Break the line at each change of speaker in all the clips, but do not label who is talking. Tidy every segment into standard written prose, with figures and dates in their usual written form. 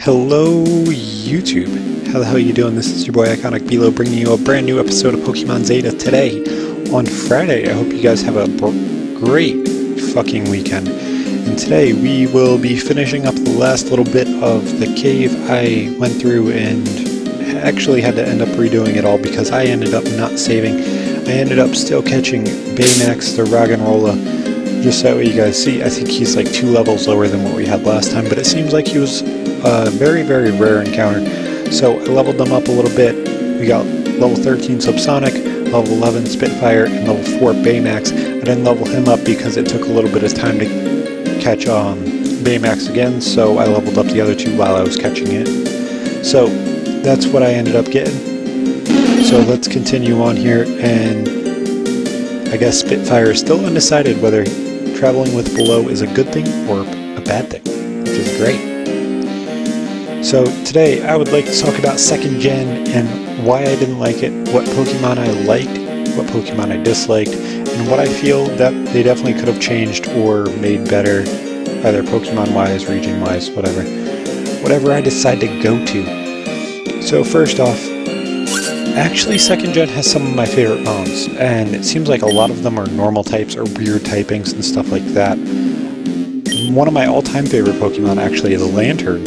Hello YouTube, how the hell you doing? This is your boy IconicBelow bringing you a brand new episode of Pokemon Zeta today on Friday. I hope you guys have a great fucking weekend. And today we will be finishing up the last little bit of the cave I went through and actually had to end up redoing it all because I ended up not saving. I ended up still catching Baymax the Roggenrola. Just so you guys see, I think he's like 2 levels lower than what we had last time, but it seems like he was a very, very rare encounter. So I leveled them up a little bit. We got level 13 Subsonic, level 11 Spitfire, and level 4 Baymax. I didn't level him up because it took a little bit of time to catch Baymax again, so I leveled up the other 2 while I was catching it. So that's what I ended up getting. So let's continue on here, and I guess Spitfire is still undecided whether traveling with Below is a good thing or a bad thing, which is great. So today I would like to talk about 2nd Gen and why I didn't like it, what Pokemon I liked, what Pokemon I disliked, and what I feel that they definitely could have changed or made better, either Pokemon-wise, region-wise, whatever I decide to go to. So first off, actually 2nd Gen has some of my favorite mounts, and it seems like a lot of them are normal types or weird typings and stuff like that. One of my all-time favorite Pokemon actually is a Lantern.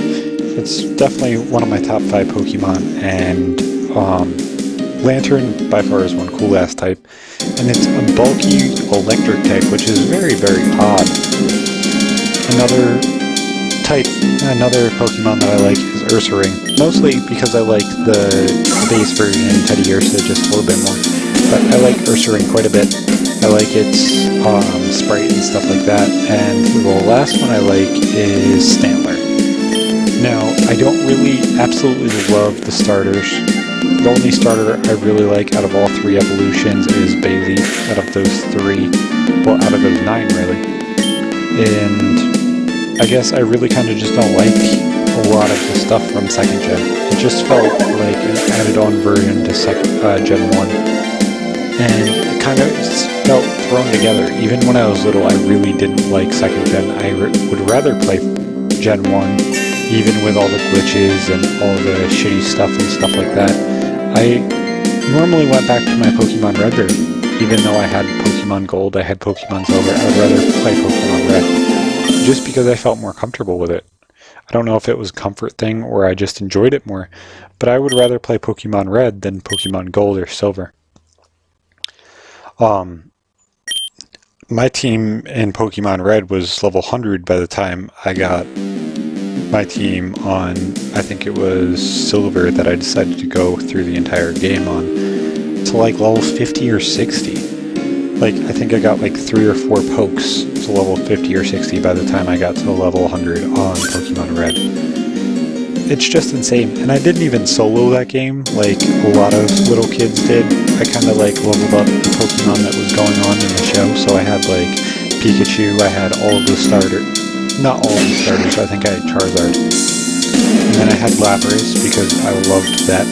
It's definitely one of my top 5 Pokemon, and Lantern by far is one cool-ass type. And it's a bulky electric type, which is very, very odd. Another Pokemon that I like is Ursaring, mostly because I like the base version Teddy Ursa just a little bit more. But I like Ursaring quite a bit. I like its sprite and stuff like that. And the last one I like is Stantler. Now, I don't really absolutely love the starters. The only starter I really like out of all 3 evolutions is Bayleaf, out of those 3. Well, out of those 9, really. And I guess I really kind of just don't like a lot of the stuff from 2nd Gen. It just felt like an added-on version to Gen 1. And it kind of felt thrown together. Even when I was little, I really didn't like 2nd Gen. I would rather play Gen 1, even with all the glitches and all the shitty stuff and stuff like that. I normally went back to my Pokemon Red version. Even though I had Pokemon Gold, I had Pokemon Silver, I would rather play Pokemon Red. Just because I felt more comfortable with it. I don't know if it was a comfort thing or I just enjoyed it more, but I would rather play Pokemon Red than Pokemon Gold or Silver. My team in Pokemon Red was level 100 by the time I got my team on, I think it was Silver that I decided to go through the entire game on, to like level 50 or 60. Like, I think I got like 3 or 4 pokes to level 50 or 60 by the time I got to level 100 on Pokemon Red. It's just insane, and I didn't even solo that game like a lot of little kids did. I kind of like leveled up the Pokemon that was going on in the show, so I had like Pikachu, I had all of the starters. Not all of the starters, I think I had Charizard. And then I had Lapras because I loved that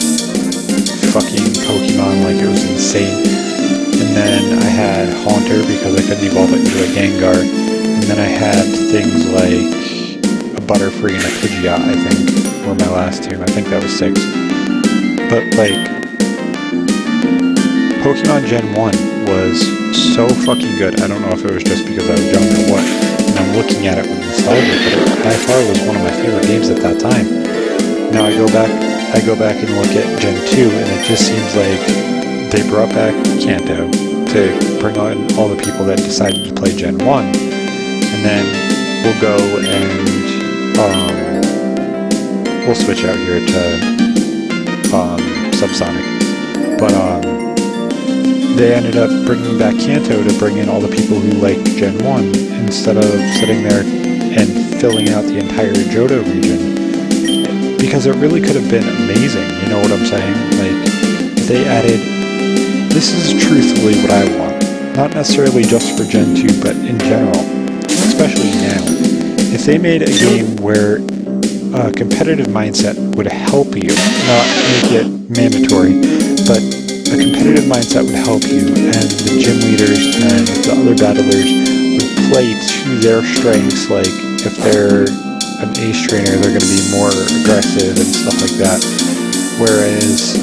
fucking Pokemon like it was insane. And then I had Haunter because I couldn't evolve it into a Gengar. And then I had things like a Butterfree and a Pidgeot, I think, were my last 2. I think that was 6. But like, Pokemon Gen 1 was so fucking good. I don't know if it was just because I was young or what. And I'm looking at it with nostalgia, but it by far was one of my favorite games at that time. Now I go back and look at Gen 2, and it just seems like they brought back Kanto to bring on all the people that decided to play Gen 1. And then we'll go and we'll switch out here to Subsonic. But they ended up bringing back Kanto to bring in all the people who liked Gen 1 instead of sitting there and filling out the entire Johto region. Because it really could have been amazing, you know what I'm saying? Like, they added, this is truthfully what I want. Not necessarily just for Gen 2, but in general. Especially now. If they made a game where a competitive mindset would help you, not make it mandatory, but a competitive mindset would help you, and the gym leaders and the other battlers would play to their strengths. Like, if they're a an ace trainer, they're going to be more aggressive and stuff like that. Whereas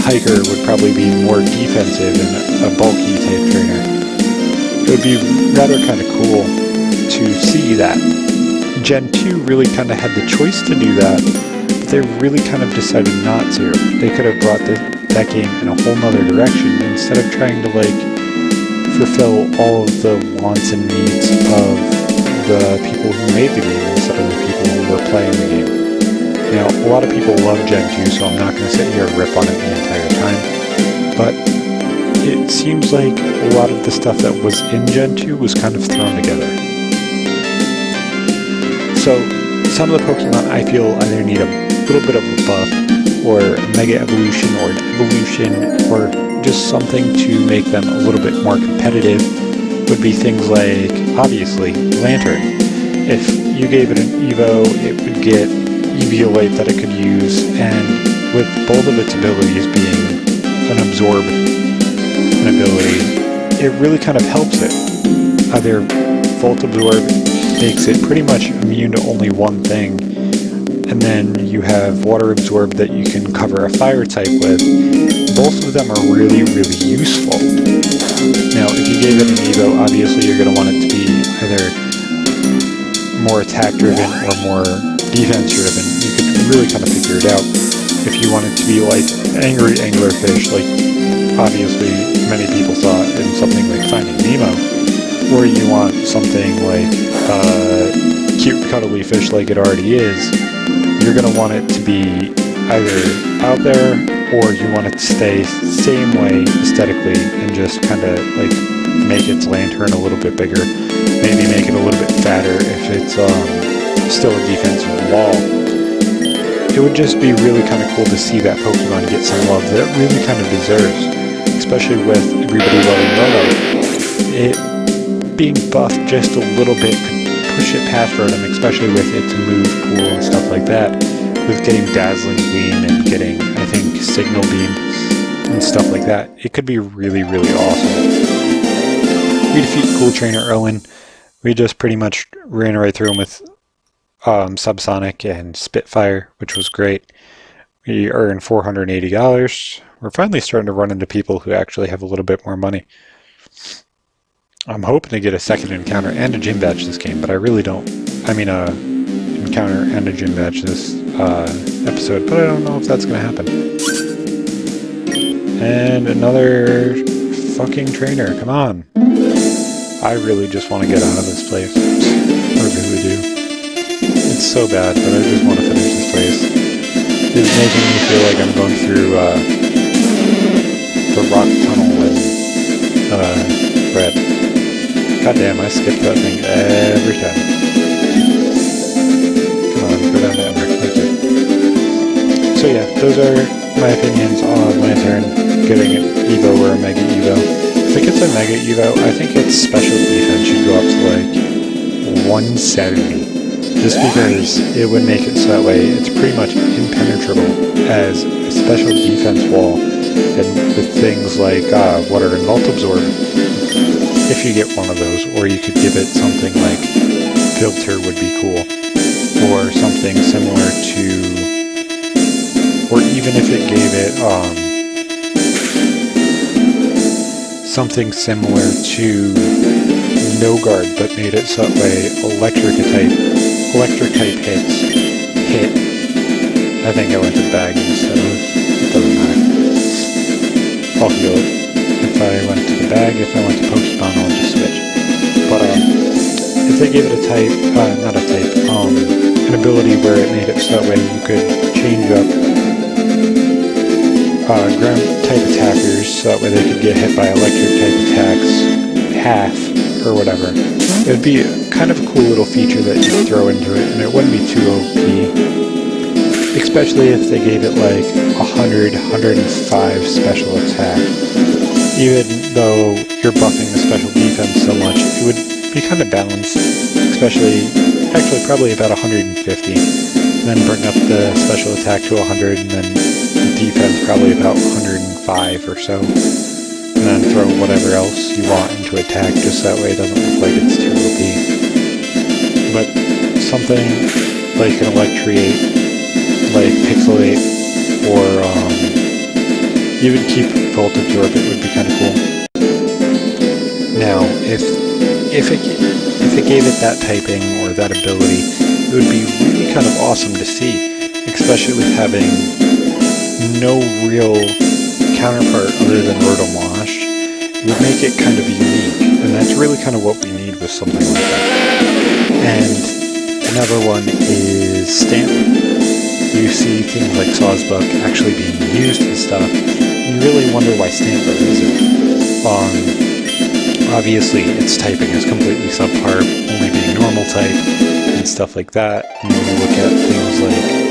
hiker would probably be more defensive and a bulky type trainer. It would be rather kind of cool to see that. Gen 2 really kind of had the choice to do that, but they really kind of decided not to. They could have brought that game in a whole nother direction instead of trying to like fulfill all of the wants and needs of the people who made the game instead of the people who were playing the game. Now, a lot of people love Gen 2, so I'm not going to sit here and rip on it the entire time, but it seems like a lot of the stuff that was in Gen 2 was kind of thrown together. So, some of the Pokemon I feel either need a little bit of a buff, or a Mega Evolution, or an Evolution, or just something to make them a little bit more competitive, would be things like, obviously, Lantern. If you gave it an Evo, it would get Eviolite that it could use, and with both of its abilities being an Absorb ability, it really kind of helps it. Either Volt Absorb makes it pretty much immune to only one thing, and then you have Water Absorb that you can cover a fire type with. Both of them are really, really useful. Now, if you gave it an Evo, obviously you're going to want it to be either more attack driven or more defense driven. You could really kind of figure it out. If you want it to be like Angry Anglerfish, like obviously many people saw it in something like Finding Nemo, or you want something like cute cuddly fish like it already is, you're going to want it to be either out there, or you want it to stay same way aesthetically and just kind of like make its lantern a little bit bigger, maybe make it a little bit fatter if it's still a defensive wall. It would just be really kind of cool to see that Pokemon get some love that it really kind of deserves, especially with everybody loving Roto. It being buffed just a little bit could push it past Rotom, especially with its move pool and stuff like that, with getting Dazzling Gleam and getting, I think, Signal Beam and stuff like that. It could be really, really awesome. We defeat Cool Trainer Erwin. We just pretty much ran right through him with Subsonic and Spitfire, which was great. We earned $480. We're finally starting to run into people who actually have a little bit more money. I'm hoping to get a second encounter and a gym badge this game, but I really don't. I mean, encounter and a gym badge this episode, but I don't know if that's going to happen. And another fucking trainer, come on. I really just want to get out of this place. I really do. It's so bad, but I just want to finish this place. It's making me feel like I'm going through the rock tunnel in Red. God damn, I skip that thing every time. Come on, go down to Ember. Thank you. So yeah, those are my opinions on Lantern getting an Evo or a Mega Evo. If it gets a Mega Evo, I think its special defense should go up to like 170. Just because it would make it so that way it's pretty much impenetrable as a special defense wall, and with things like Water and Volt Absorb, if you get one of those, or you could give it something like Filter would be cool, or something similar to, or even if it gave it something similar to No Guard, but made it so that way electric type hits hit. I think I went to the bag instead of, it doesn't matter. I'll heal it. If I went to the bag, if I went to Pokemon, I'll just switch. But if they gave it a type, not a type, an ability where it made it so that way you could change up ground type attackers so that way they could get hit by electric type attacks half or whatever. It would be kind of a cool little feature that you could throw into it, and it wouldn't be too OP. Especially if they gave it like 100, 105 special attack. Even though you're buffing the special defense so much, it would be kind of balanced. Actually probably about 150. And then bring up the special attack to 100, and then the defense probably about 105 or so. And then throw whatever else you want into attack, just that way it doesn't look like it's too OP. But something like an electriate, like pixelate, or even keep volt absorb. It would be kind of cool. Now, if it gave it that typing or that ability, it would be really kind of awesome to see, especially with having no real counterpart other than Rotomosh. It would make it kind of unique, and that's really kind of what we need with something like that. And another one is Stantler. You see things like Sawsbuck actually being used and stuff, and you really wonder why Stantler isn't. Obviously, its typing is completely subpar, only being normal type, and stuff like that. And you look at things like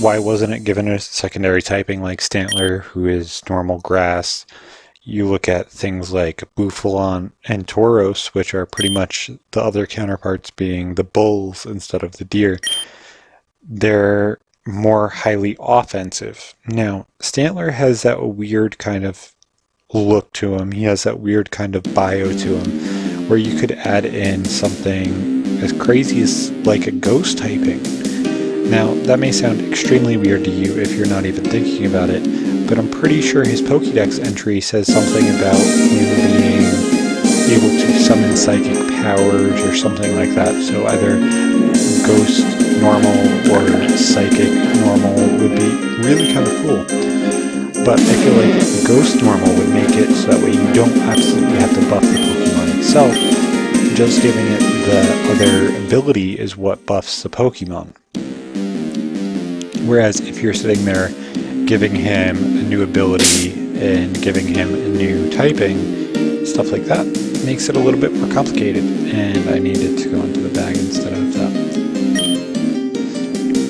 why wasn't it given a secondary typing like Stantler, who is normal grass. You look at things like Bufalon and Tauros, which are pretty much the other counterparts being the bulls instead of the deer. They're more highly offensive. Now, Stantler has that weird kind of look to him. He has that weird kind of bio to him, where you could add in something as crazy as like a ghost typing. Now, that may sound extremely weird to you if you're not even thinking about it, but I'm pretty sure his Pokédex entry says something about him being able to summon psychic powers or something like that. So either ghost normal or psychic normal would be really kind of cool. But I feel like ghost normal would make it so that way you don't absolutely have to buff the Pokemon itself. Just giving it the other ability is what buffs the Pokemon. Whereas if you're sitting there giving him a new ability and giving him a new typing, stuff like that, makes it a little bit more complicated, and I needed to go into the bag instead of that.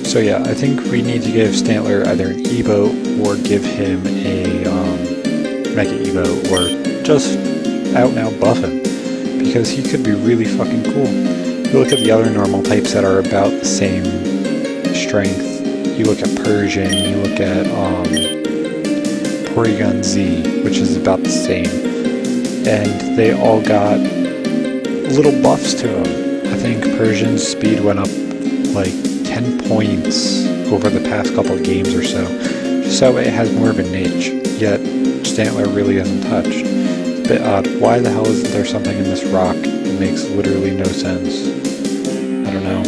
So yeah, I think we need to give Stantler either an Evo or give him a Mega Evo, or just out and out buff him, because he could be really fucking cool. You look at the other normal types that are about the same strength. You look at Persian, you look at Porygon Z, which is about the same, and they all got little buffs to them. I think Persian's speed went up like 10 points over the past couple of games or so, just so it has more of a niche, yet Stantler really isn't touched. It's a bit odd. Why the hell isn't there something in this rock? It makes literally no sense. I don't know.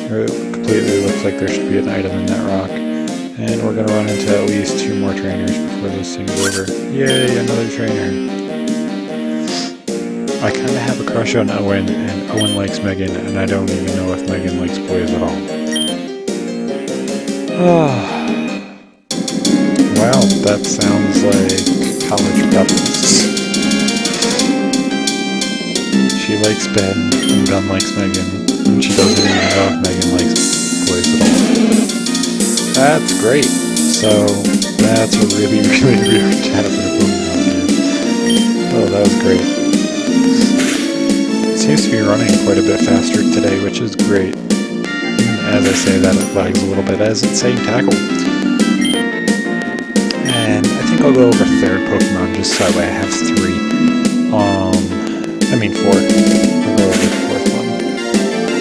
It completely looks like there should be an item in that rock. And we're going to run into at least 2 more trainers before this thing's over. Yay, another trainer. I kind of have a crush on Owen, and Owen likes Megan, and I don't even know if Megan likes boys at all. Wow, that sounds like college brothers. She likes Ben, and Ben likes Megan, and she doesn't even know if Megan likes boys at all. That's great. So, that's a really, really weird chat for a Pokemon game. Oh, that was great. It seems to be running quite a bit faster today, which is great. As I say that, it lags a little bit as it's saying tackle. And I think I'll go over third Pokemon just so that way I have 3. I mean 4. I'll go over the 4th one.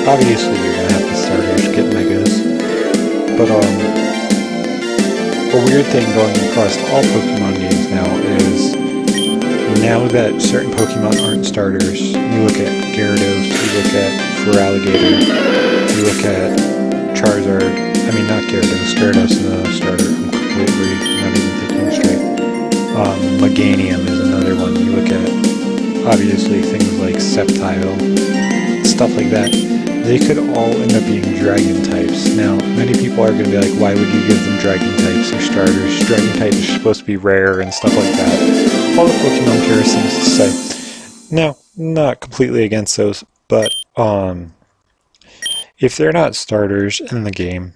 Obviously you're gonna have the starters get Megas, but a weird thing going across all Pokemon games now is, now that certain Pokemon aren't starters, you look at Gyarados, you look at Feraligatr, you look at Charizard, I mean not Gyarados, Gyarados is a starter, I'm completely not even thinking straight. Meganium is another one. You look at, obviously, things like Sceptile, stuff like that. They could all end up being dragon types. Now, many people are going to be like, why would you give them dragon types? They're starters. Dragon types are supposed to be rare and stuff like that. All the Pokemon purists seems to say. Now, not completely against those, but if they're not starters in the game,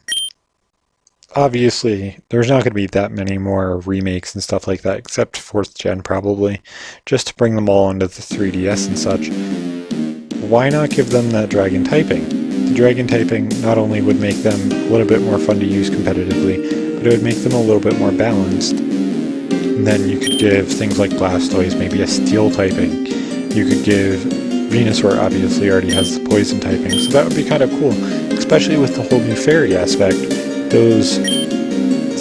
obviously, there's not going to be that many more remakes and stuff like that, except 4th gen probably, just to bring them all into the 3DS and such. Why not give them that dragon typing? The dragon typing not only would make them a little bit more fun to use competitively, but it would make them a little bit more balanced. And then you could give things like Blastoise maybe a steel typing. You could give Venusaur obviously already has the poison typing, so that would be kind of cool, especially with the whole new fairy aspect. Those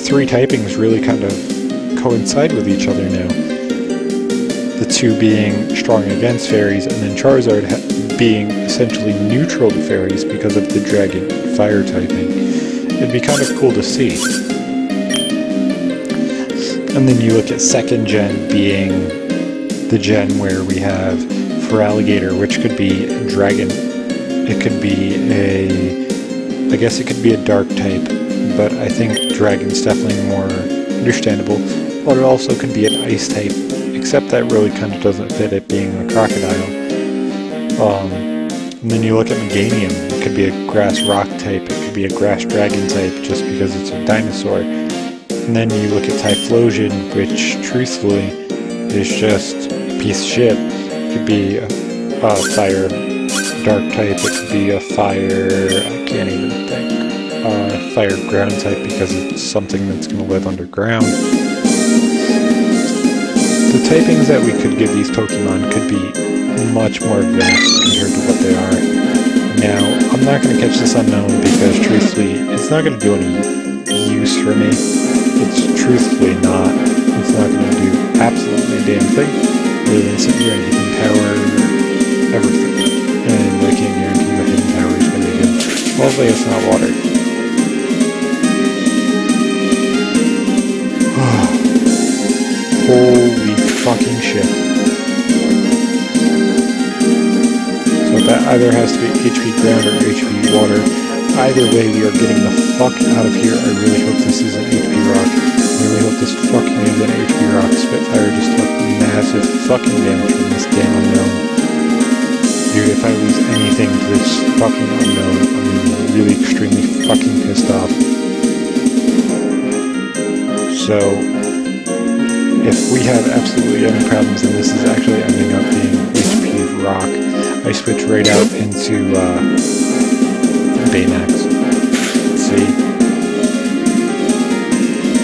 three typings really kind of coincide with each other now. The two being strong against fairies, and then Charizard being essentially neutral to fairies because of the dragon fire typing. It'd be kind of cool to see. And then you look at second gen being the gen where we have for Alligator, which could be a dragon. It could be I guess it could be a dark type, but I think dragon's definitely more understandable. Or it also could be an ice type, except that really kind of doesn't fit it being a crocodile. And then you look at Meganium, it could be a grass rock type, it could be a grass dragon type just because it's a dinosaur. And then you look at Typhlosion, which truthfully is just a piece of shit. It could be a fire dark type, it could be a fire, I can't even think, fire ground type because it's something that's going to live underground. The typings that we could give these Pokemon could be much more advanced compared to what they are. Now, I'm not going to catch this Unknown because truthfully, it's not going to do any use for me. It's truthfully not. It's not going to do absolutely a damn thing. Other than sit here and hidden power everything. And I can't guarantee what hidden power is going to do. Hopefully it's not water. Holy fucking shit. So that either has to be HP ground or HP water. Either way, we are getting the fuck out of here. I really hope this is an HP rock. I really hope this fucking is an HP rock. Spitfire just took massive fucking damage from this damn Unknown. Dude, if I lose anything to this fucking Unknown, I'm gonna be really extremely fucking pissed off. So, if we have absolutely any problems, then this is actually ending up being HP rock. I switch right out into Baymax. Let's see.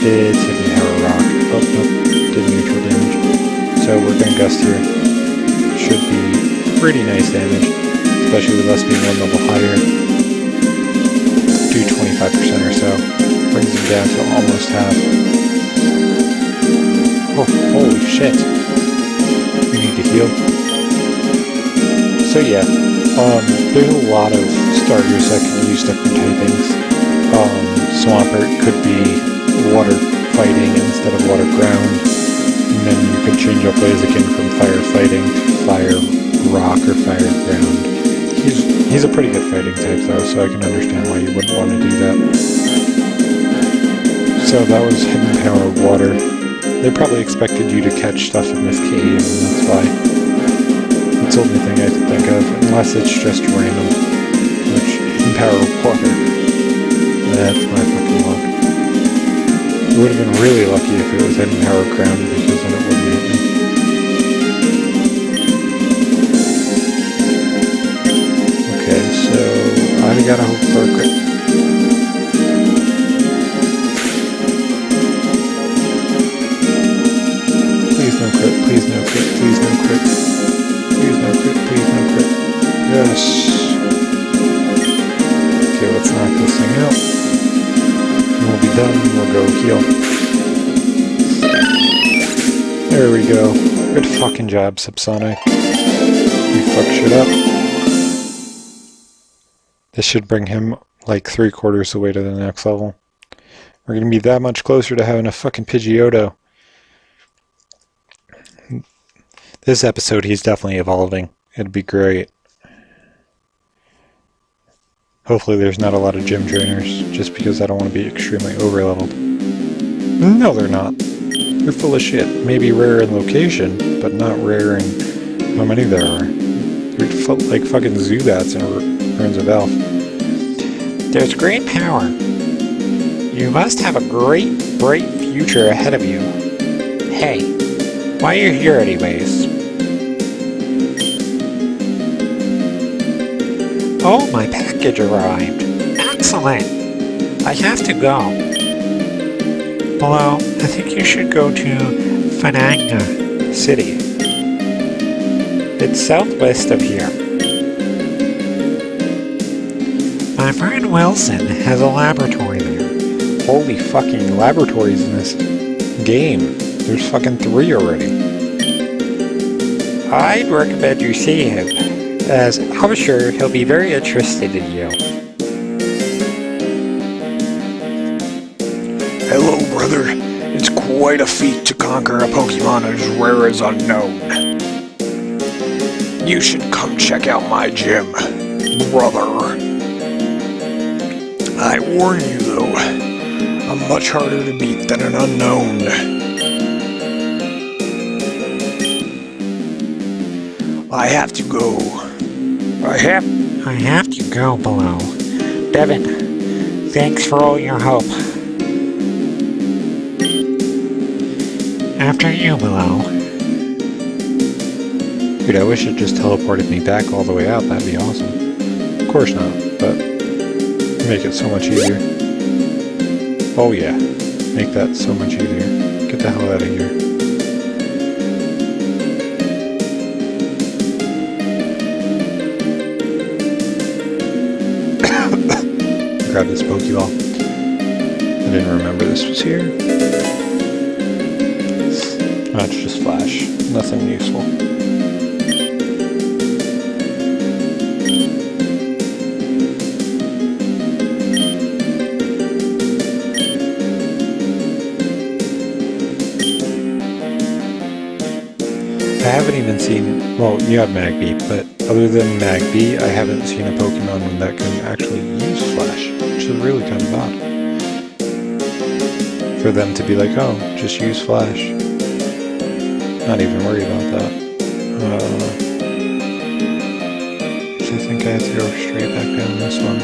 It's hidden power rock. Oh, nope. Did neutral damage. So we're going to gust here. Should be pretty nice damage, especially with us being one level higher. Do 25% or so. Brings him down to almost half. Oh, holy shit. We need to heal. So yeah, there's a lot of starters that could use different typings. Swampert could be water fighting instead of water ground. And then you could change up Blaziken from fire fighting to fire rock or fire ground. He's a pretty good fighting type though, so I can understand why you wouldn't want to do that. So that was hidden power water. They probably expected you to catch stuff in this cave, and that's why. That's the only thing I can think of, unless it's just random. Which, hidden power water. That's my fucking luck. It would have been really lucky if it was hidden power ground, because then it wouldn't hit me. Okay, so I gotta hope for a crit. Please no crit, please no crit, please no crit. Please no crit, please no crit. Yes. Okay, let's knock this thing out. And we'll be done, and we'll go heal. There we go. Good fucking job, Subsonic. You fuck shit up. This should bring him like 3/4 the way to the next level. We're gonna be that much closer to having a fucking Pidgeotto. This episode, he's definitely evolving. It'd be great. Hopefully there's not a lot of gym trainers, just because I don't want to be extremely over-leveled. No, they're not. They're full of shit. Maybe rare in location, but not rare in how many there are. They're like fucking Zubats in Ruins of Elf. There's great power. You must have a great, bright future ahead of you. Hey, why are you here anyways? Oh, my package arrived. Excellent. I have to go. Below, I think you should go to Fananga City. It's southwest of here. My friend Wilson has a laboratory there. Holy fucking laboratories in this game. There's fucking 3 already. I'd recommend you see him, as I'm sure he'll be very interested in you.
Hello, brother. It's quite a feat to conquer a Pokemon as rare as unknown. You should come check out my gym, brother. I warn you, though, I'm much harder to beat than an unknown. I have to go. I have to go, Below.
Devin, thanks for all your help. After you, Below.
Dude, I wish it just teleported me back all the way out. That'd be awesome. Of course not, but make it so much easier. Oh yeah, make that so much easier. Get the hell out of here. Grab this Pokeball. I didn't remember this was here. That's just Flash. Nothing useful. I haven't even seen, well, you have Magby, but other than Magby, I haven't seen a Pokemon that can actually use Flash, which is really kind of odd. For them to be like, oh, just use Flash. Not even worry about that. I think I have to go straight back down this one.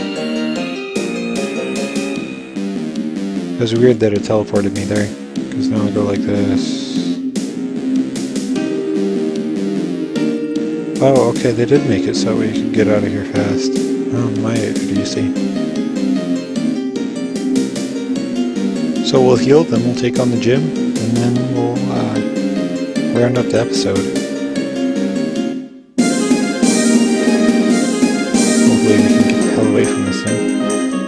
It was weird that it teleported me there, because now I go like this. Oh, okay, they did make it so we could get out of here fast. Oh, my idiocy. So we'll heal, then we'll take on the gym, and then we'll round up the episode. Hopefully we can get the hell away from this thing.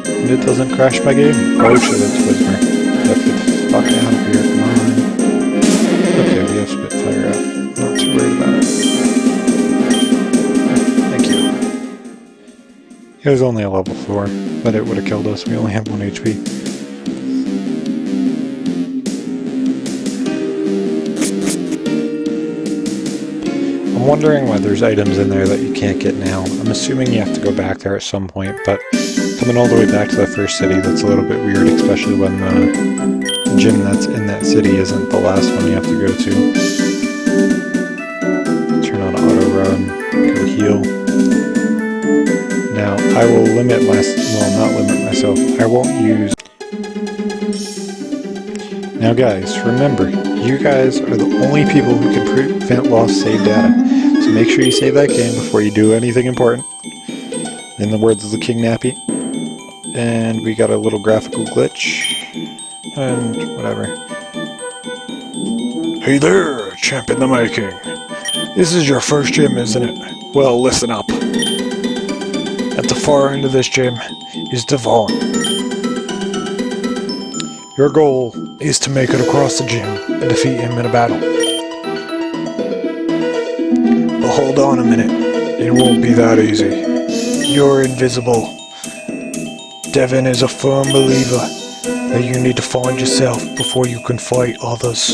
And it doesn't crash my game. Oh shit, it's Whisper. Let's get the fuck out of here, come on. Okay, we have Spitfire out. Not too worried about it. It was only a level 4, but it would have killed us. We only have 1 HP. I'm wondering why there's items in there that you can't get now. I'm assuming you have to go back there at some point, but coming all the way back to the first city, that's a little bit weird, especially when the gym that's in that city isn't the last one you have to go to. Turn on auto run, go heal. Now, I will limit not limit myself, I won't use... Now guys, remember, you guys are the only people who can prevent lost save data, so make sure you save that game before you do anything important. In the words of the King Nappy. And we got a little graphical glitch, and whatever.
Hey there, champ in the making. This is your first gym, isn't it? Well, listen up. At the far end of this gym is Devon. Your goal is to make it across the gym and defeat him in a battle. But hold on a minute, it won't be that easy. You're invisible. Devin is a firm believer that you need to find yourself before you can fight others.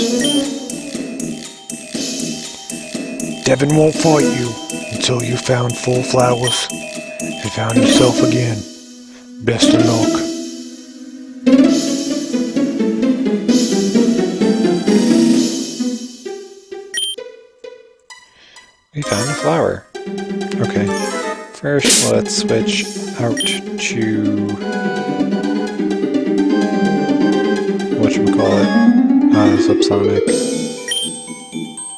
Devin won't fight you until you've found 4 flowers and found yourself again. Best of luck.
We found a flower. Okay. First, let's switch out to... whatchamacallit? Subsonic.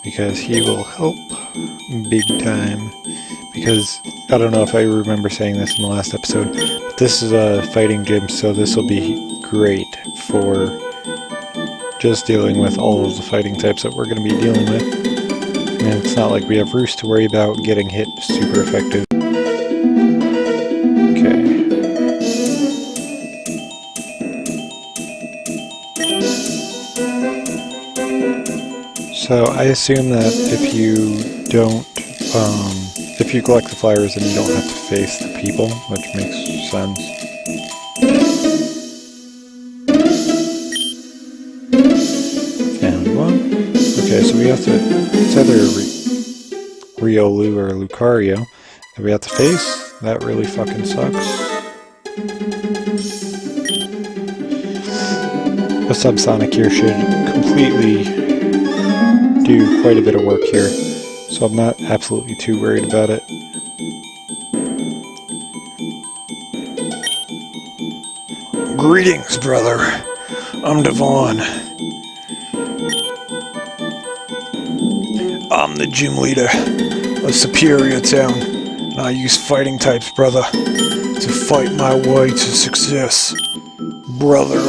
Because he will help big time. Because, I don't know if I remember saying this in the last episode, but this is a fighting gym, so this will be great for just dealing with all of the fighting types that we're going to be dealing with. And it's not like we have Roost to worry about getting hit super effective. Okay. So I assume that if you don't, if you collect the flowers, then you don't have to face the people, which makes sense. Found one. Okay, so we have to, it's either Riolu or Lucario that we have to face. That really fucking sucks. A Subsonic here should completely do quite a bit of work here, so I'm not absolutely too worried about it.
Greetings, brother. I'm Devon. I'm the gym leader of Superior Town, and I use fighting types, brother, to fight my way to success. Brother,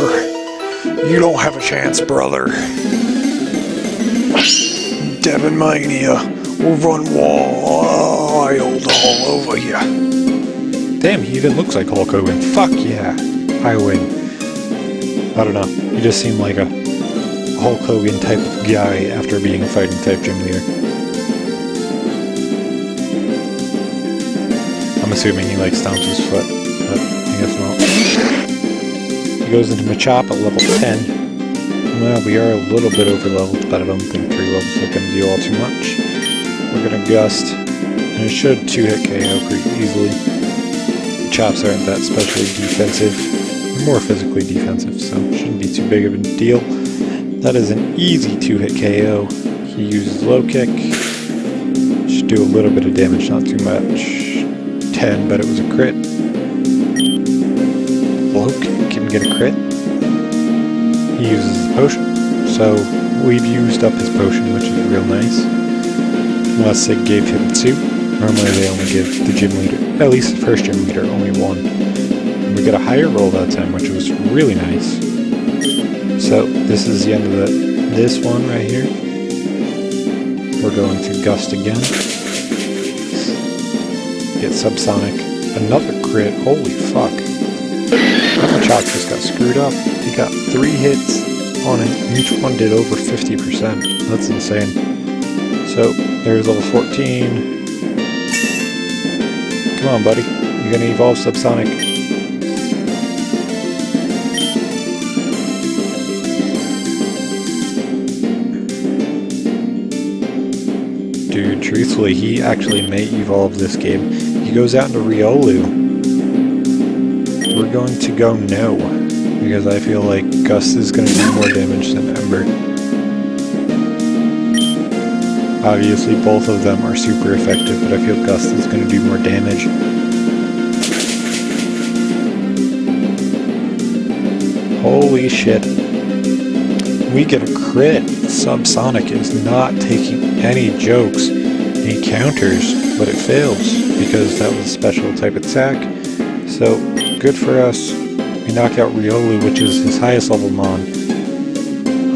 you don't have a chance, brother. Devon Mania will run wild all over you.
Damn, he even looks like Hulk Hogan. Fuck yeah, I win. I don't know, he just seemed like a Hulk Hogan type of guy after being a fighting type gym leader. I'm assuming he like stomps his foot, but I guess not. He goes into Machop at level 10. Well, we are a little bit over leveled, but I don't think 3 levels are going to do all too much. We're going to Gust, and it should 2-hit KO pretty easily. Chops aren't that specially defensive. They're more physically defensive, so it shouldn't be too big of a deal. That is an easy 2-hit KO. He uses low kick. Should do a little bit of damage, not too much. 10, but it was a crit. Low kick can get a crit. He uses the potion, so we've used up his potion, which is real nice. Unless they gave him 2. Normally they only give the gym leader, at least the first gym leader, only 1. And we got a higher roll that time, which was really nice. So this is the end of this one right here. We're going to Gust again. Get Subsonic. Another crit. Holy fuck. That Machop just got screwed up. He got 3 hits on it. Each one did over 50%. That's insane. So there's level 14. Come on, buddy. You're gonna evolve Subsonic. Dude, truthfully, he actually may evolve this game. He goes out into Riolu. We're going to go no, because I feel like Gust is going to do more damage than Ember. Obviously, both of them are super effective, but I feel Gust is going to do more damage. Holy shit. We get a crit. Subsonic is not taking any jokes. He counters, but it fails, because that was a special type attack. So, good for us. We knock out Riolu, which is his highest level mon.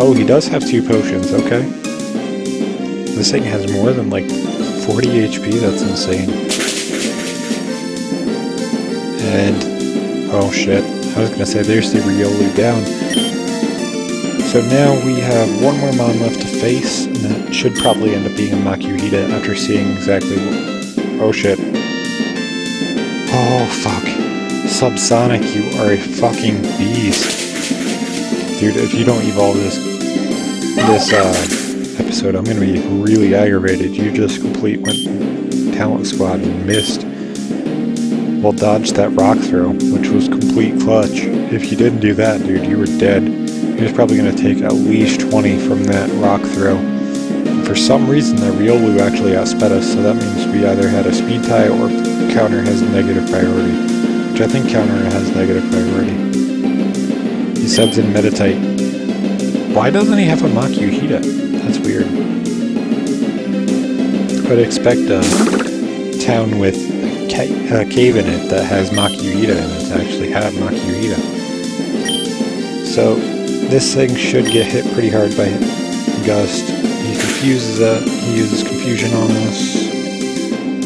Oh, he does have 2 potions, okay. This thing has more than like 40 HP, that's insane. And, oh shit, I was gonna say there's the Riolu down. So now we have 1 more mon left to face, and that should probably end up being a Makuhita after seeing exactly what... Oh shit. Oh fuck. Subsonic, you are a fucking beast. Dude, if you don't evolve this episode, I'm gonna be really aggravated. You just complete went talent squad and missed. Well, dodged that rock throw, which was complete clutch. If you didn't do that, dude, you were dead. He was probably gonna take at least 20 from that rock throw. And for some reason, that Riolu actually outsped us, so that means we either had a speed tie or counter has negative priority. Which I think counter has negative priority. He subs in Meditite. Why doesn't he have a Makuhita? That's weird. I'd expect a town with a cave in it that has Makuhita in it to actually have Makuhita. So this thing should get hit pretty hard by Gust. He can he uses confusion on this.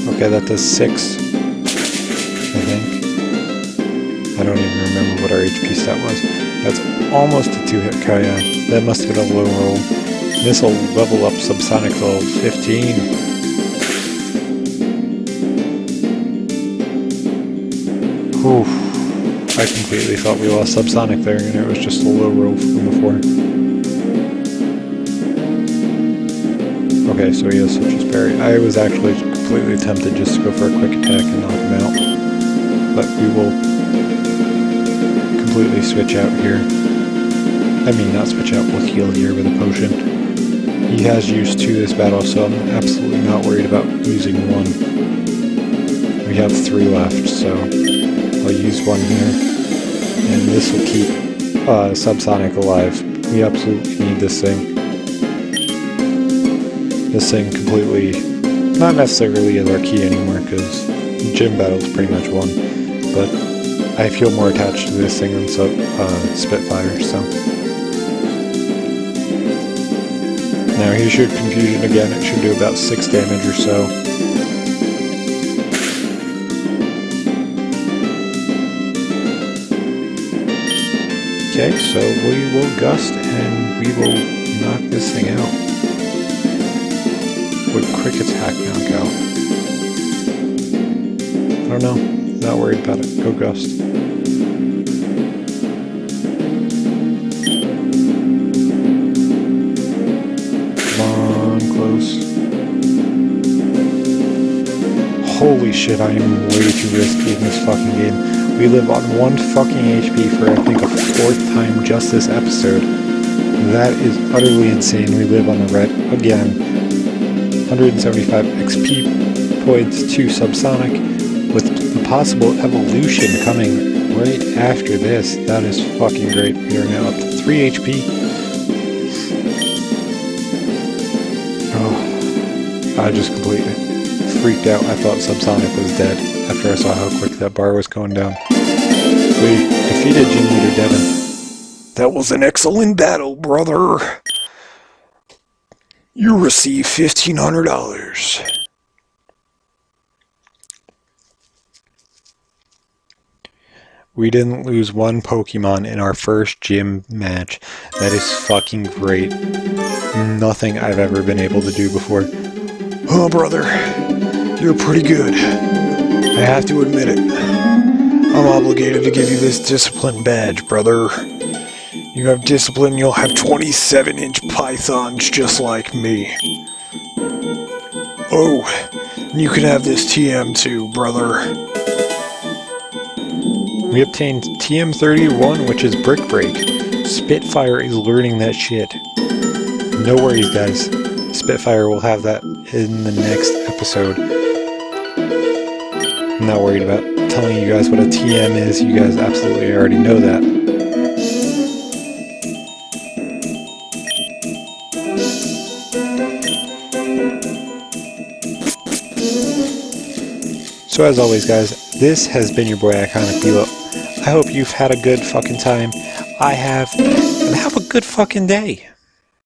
Okay, that does 6, I think. I don't even remember what our HP stat was. That's almost a 2-hit KO. That must have been a low roll. This will level up Subsonic level 15. Oof. I completely thought we lost Subsonic there, and it was just a low roll from before. Okay, so he has such a parry. I was actually completely tempted just to go for a quick attack and knock him out. But we will completely switch out here. I mean, not switch out, we'll heal here with a potion. He has used 2 this battle, so I'm absolutely not worried about using 1. We have 3 left, so I'll use 1 here. And this will keep Subsonic alive. We absolutely need this thing. This thing completely, not necessarily as our key anymore, because gym battle's pretty much won, but I feel more attached to this thing than Spitfire, so. Now he should confusion again, it should do about 6 damage or so. Okay, so we will gust and we will knock this thing out. Would quick attack knock out? I don't know. Not worried about it. Go gust. Come on, close. Holy shit, I am way too risky in this fucking game. We live on 1 fucking HP for I think a 4th time just this episode. That is utterly insane. We live on the red again. 175 XP points to Subsonic with the possible evolution coming right after this. That is fucking great. We are now up to 3 HP. Oh, I just completely freaked out. I thought Subsonic was dead after I saw how quick that bar was going down. We defeated Gym Leader Devin.
That was an excellent battle, brother. You receive $1,500.
We didn't lose 1 Pokemon in our first gym match. That is fucking great. Nothing I've ever been able to do before.
Oh, brother, you're pretty good. I have to admit it. I'm obligated to give you this discipline badge, brother. You have discipline, you'll have 27-inch pythons just like me. Oh, and you can have this TM too, brother.
We obtained TM31, which is Brick Break. Spitfire is learning that shit. No worries, guys. Spitfire will have that in the next episode. I'm not worried about telling you guys what a TM is. You guys absolutely already know that. So as always, guys, this has been your boy IconicBelow. I hope you've had a good fucking time. I have, and have a good fucking day.